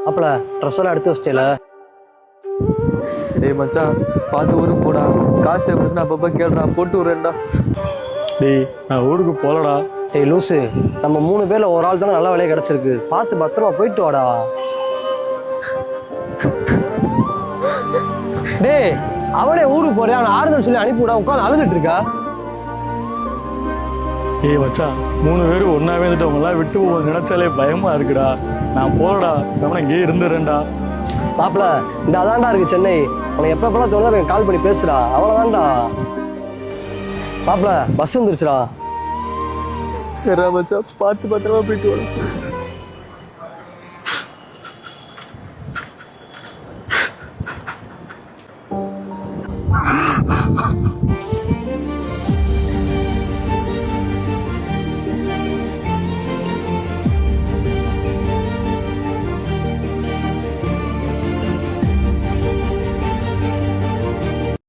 அப்பல ட்ரெஸ் எல்லாம் எடுத்து வச்சிட்டேல. டேய் மச்சான், பார்த்து ஊருக்கு போடா. காசு எப்படி அப்பப்போ கேளுடா, போட்டு விடுறேன்டா. டேய் நான் ஊருக்கு போகலடா. டேய் லூசு, நம்ம 3 பேர்ல ஒரு ஆள் தானே நல்ல வேலையை கிடைச்சிருக்கு. பார்த்து பத்திரமா போயிட்டு வாடா. டேய் அவனே ஊருக்கு போறியா? அவன் ஆறுதல் சொல்லி அனுப்பிவிடா. உட்காந்து அழுதுட்டு இருக்கா. ஏய் மச்சான், 3 பேரும் ஒன்னாவே இருந்துட்டு அவங்களாம் விட்டு போக நினைச்சாலே பயமா இருக்குடா. நான் போகலடா, சமணம் இங்கேயே இருந்துடுறேன்டா. மாப்பிள இந்த அதான்டா இருக்கு சென்னை. உனக்கு எப்ப தோணுதோ கால் பண்ணி பேசுடா. அவ்வளவுதான்டா. மாப்பிள பஸ் வந்துருச்சுடா. சரிடா மச்சான், பார்த்து பத்திரமா போயிட்டு வரேன்.